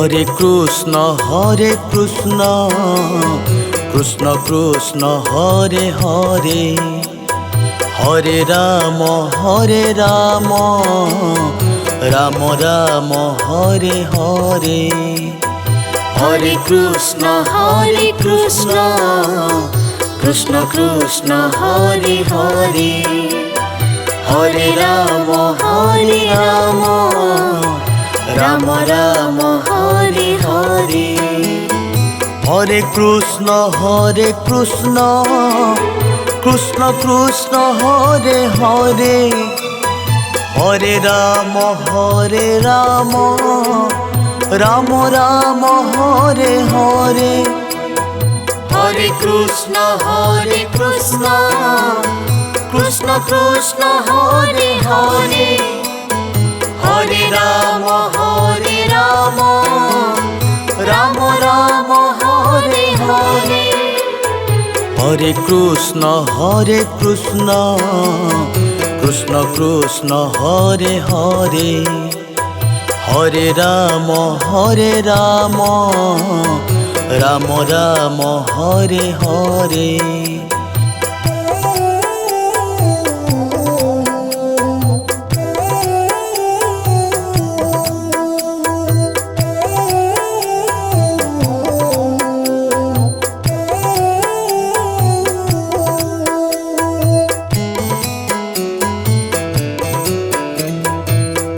Hare Krishna Krishna Krishna Hare Hare, Hare Ram Ram Ram Hare Hare. Hare Krishna Krishna Krishna Hare Hare, Hare Ram Ram Ram Hare Hare. Hare Krishna Krishna Krishna Hare Hare, Hare Ram Ram Ram Hare Hare. Hare Krishna Krishna Krishna Hare Hare, Hare Ram Ram Ram Hare Hare. Hare Krishna Krishna Krishna Hare Hare, Hare Ram Ram Ram Hare Hare.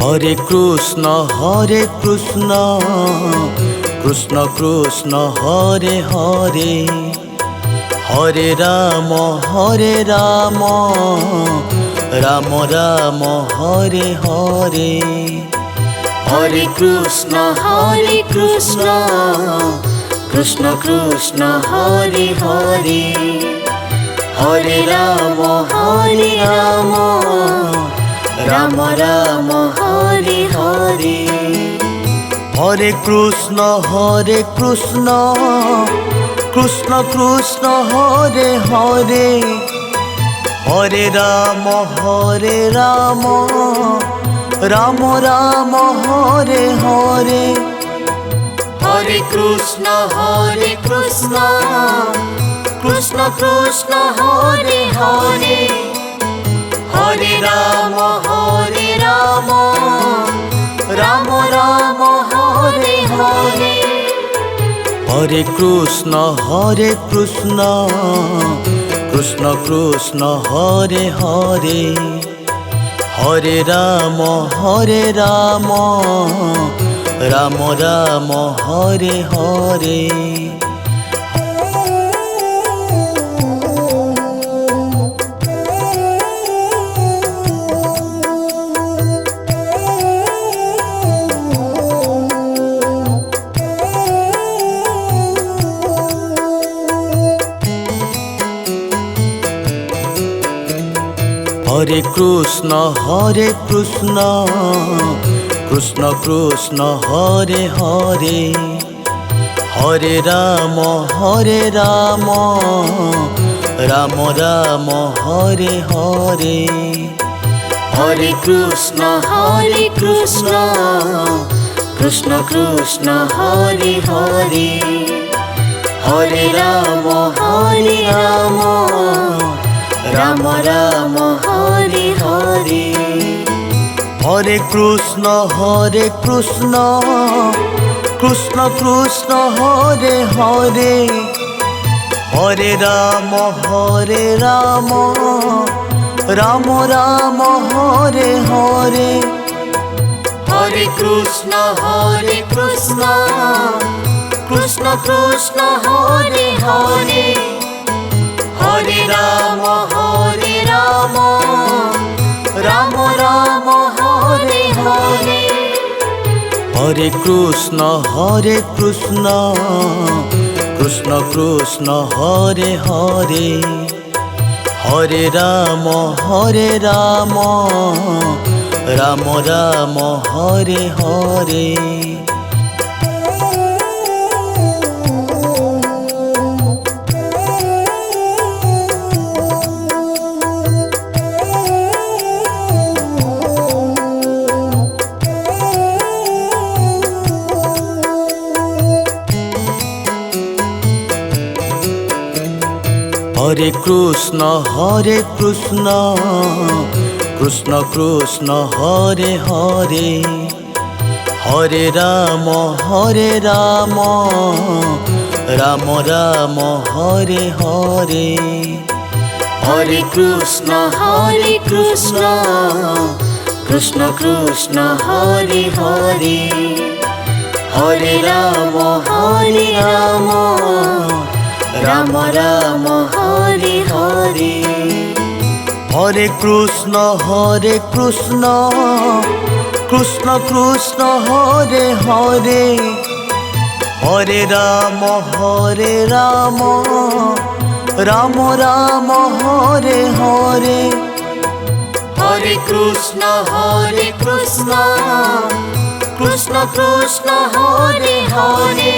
Hare Krishna Krishna Krishna Hare Hare, Hare Ram Ram Ram Hare Hare. Hare Krishna Krishna Krishna Hare Hare, Hare Ram Ram Ram Hare Hare. Hare Krishna Krishna Krishna Hare Hare, Hare Ram Ram Ram Hare Hare. Hare Krishna Krishna Krishna Hare Hare, Hare Ram Ram Ram Hare Hare. Hare Krishna Krishna Krishna Hare Hare, Hare Ram Ram Ram Hare Hare. Hare Krishna Krishna Krishna Hare Hare, Hare Ram Ram Ram Hare Hare. Hare Krishna Krishna Krishna Hare Hare, Hare Ram Ram Ram Hare Hare. Hare Krishna Krishna Krishna Hare Hare, Hare Ram Ram Ram Hare Hare. Hare Krishna Krishna Krishna Hare Hare, Hare Ram Ram Ram Hare Hare. Hare Krishna Krishna Krishna Hare Hare, Hare Ram Ram Ram Hare Hare. Hare Krishna Krishna Krishna Hare Hare, Hare Ram Ram Ram Hare Hare. Hare Krishna Krishna Krishna Hare Hare, Hare Ram Ram Ram Hare Hare. Hare Krishna Krishna Krishna Hare Hare, Hare Ram Ram Ram Hare Hare. Hare Krishna Krishna Krishna Hare Hare,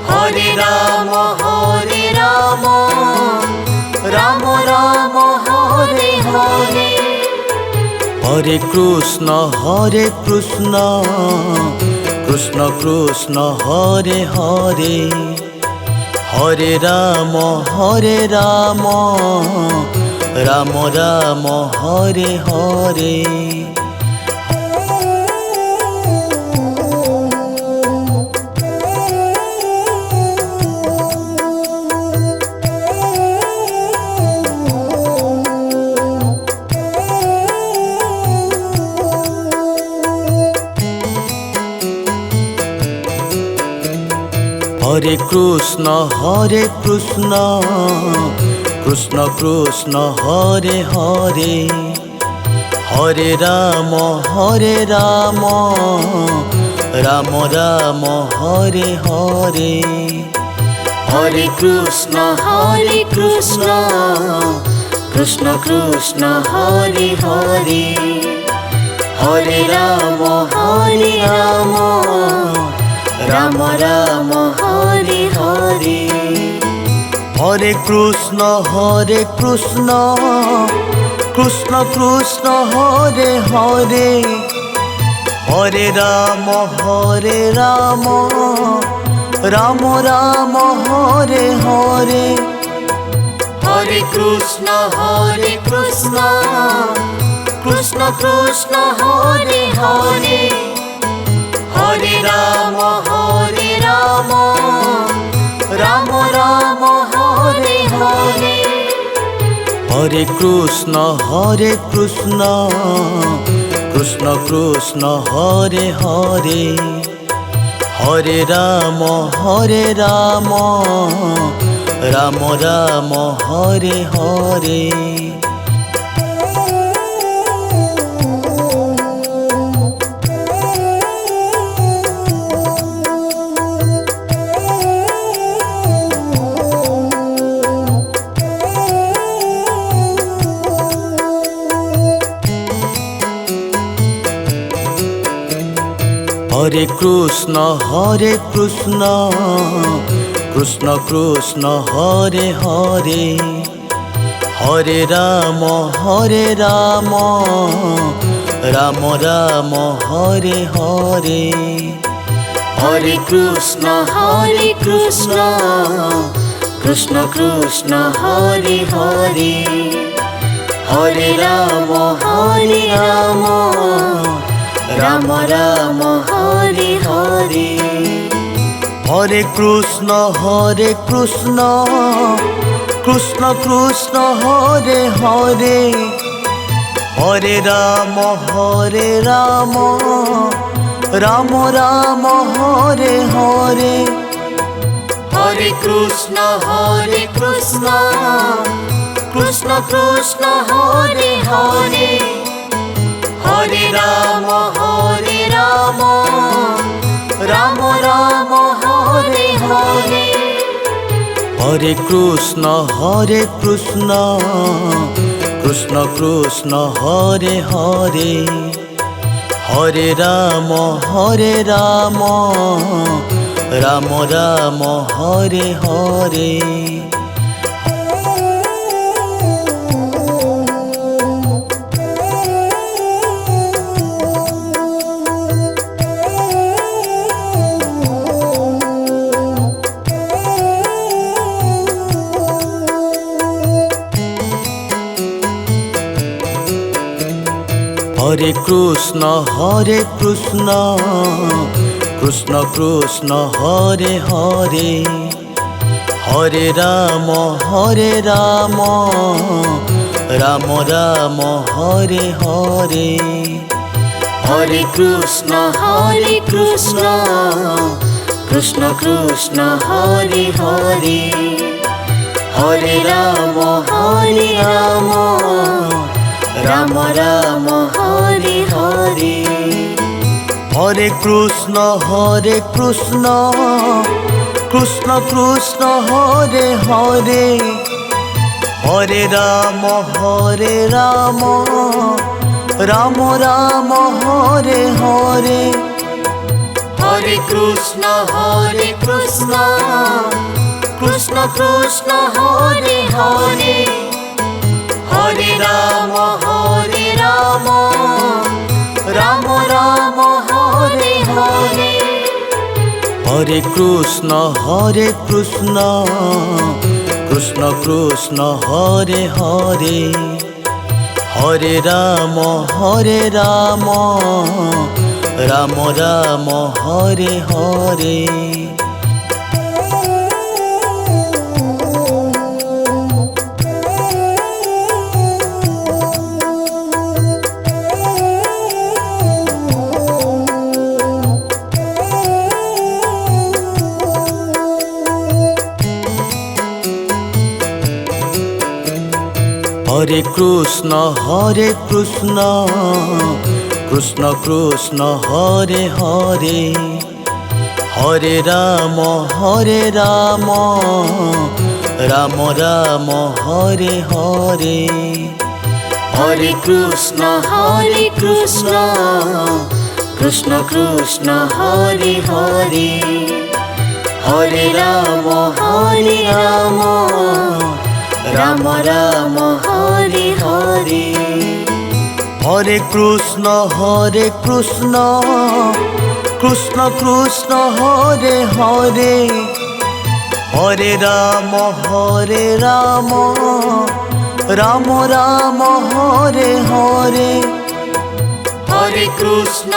Hare Ram Ram Ram Hare Hare. Hare Krishna Krishna Krishna Hare Hare, Hare Ram Ram Ram Hare Hare. Hare Krishna Krishna Krishna Hare Hare, Hare Ram Ram Ram Hare Hare. Hare Krishna Krishna Krishna Hare Hare, Hare Ram Ram Ram Hare Hare. Hare Krishna Krishna Krishna Hare Hare, Hare Ram Ram Ram Hare Hare. Hare Krishna Krishna Krishna Hare Hare, Hare Ram Ram Ram Hare Hare. Hare Krishna Krishna Krishna Hare Hare, Hare Ram Ram Ram Hare Hare. Hare Krishna Krishna Hare Hare, Hare Ram Ram Ram Hare Hare. Hare Krishna Krishna Krishna Hare Hare, Hare Ram Ram Ram Hare Hare. Hare Krishna Krishna Krishna Hare Hare, Hare Ram Ram Ram Hare Hare. Hare Krishna Krishna Krishna Hare Hare, Hare Ram Ram Ram Hare Hare. Hare Krishna Krishna Krishna Hare Hare, Hare Ram Ram Ram Hare Hare. Hare Krishna Krishna Krishna Hare Hare, Hare Ram Ram Ram Hare Hare. Hare Krishna Krishna Krishna Hare Hare, Hare Ram Ram Ram Hare Hare. Hare Krishna Krishna Krishna Hare Hare, Hare Ram Ram Ram Hare Hare. Hare Krishna Krishna Krishna Hare Hare, Hare Ram Ram Ram Hare Hare. Hare Krishna Krishna Krishna Hare Hare, Hare Ram Ram Ram Hare Hare. Hare Krishna Krishna Krishna Hare Hare, Hare Ram Ram Ram Hare Hare. Hare Krishna Krishna Krishna Hare Hare, Hare Ram Ram Ram Hare Hare. Hare Krishna Krishna Krishna Hare Hare, Hare Ram Ram Ram Hare Hare. Hare Krishna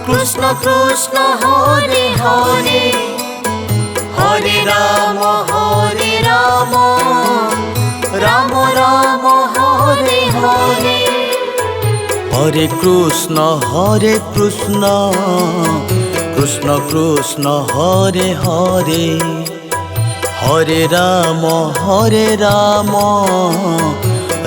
Krishna Krishna Hare Hare, Hare Ram Ram Ram Hare Hare. Hare Krishna Krishna Krishna Hare Hare, Hare Ram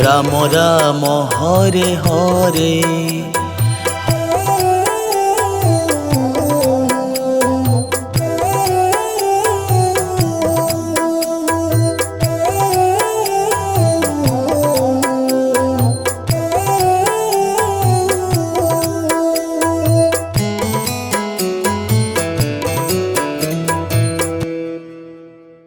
Ram Ram Hare Hare.